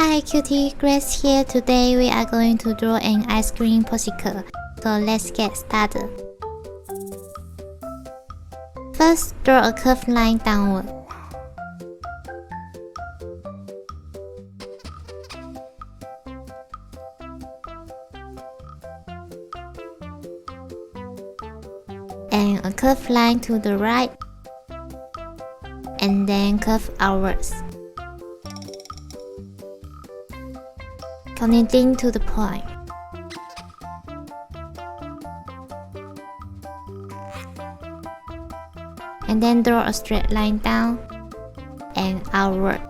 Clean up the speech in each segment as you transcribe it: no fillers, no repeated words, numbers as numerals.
Hi cutie, Grace here. Today we are going to draw an ice cream popsicle. So let's get started. First, draw a curved line downward. And a curved line to the right. And then curve outwards. Connecting to the point. And then draw a straight line down and outward.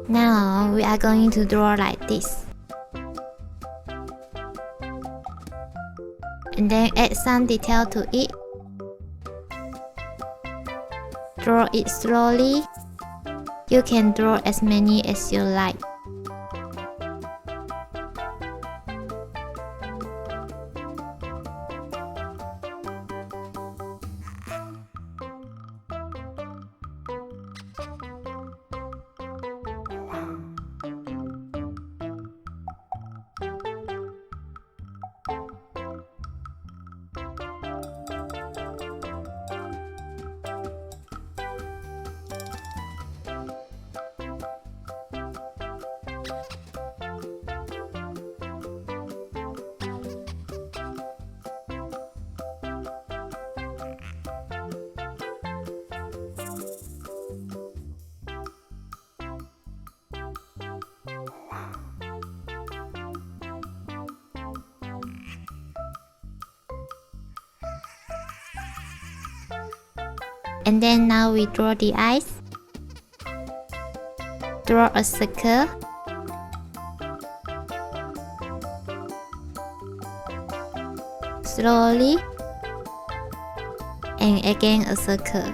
Now we are going to draw like this. And then add some detail to it. Draw it slowly. You can draw as many as you like. And then now we draw the eyes. Draw a circle. Slowly. And again a circle.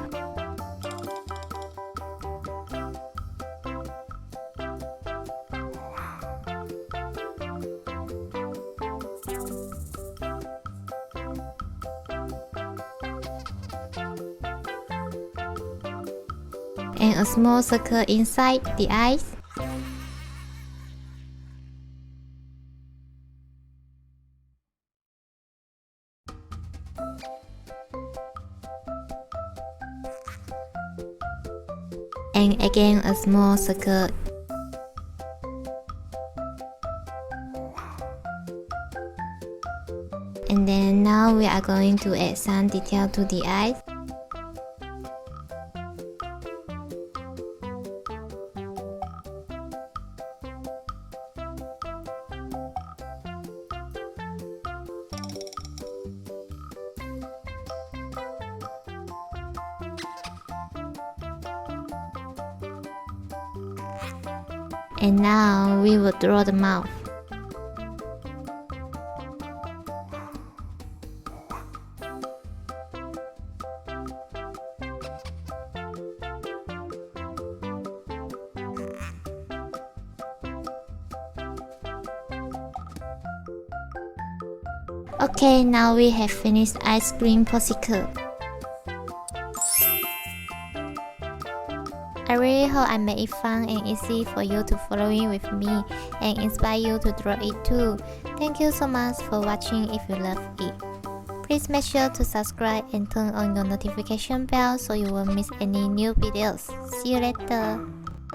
And a small circle inside the eyes. And again a small circle. And then now we are going to add some detail to the eyes. And now we will draw the mouth. Okay, now we have finished ice cream popsicle. I really hope I made it fun and easy for you to follow in with me and inspire you to draw it too. Thank you so much for watching. If you love it, please make sure to subscribe and turn on your notification bell so you won't miss any new videos. See you later.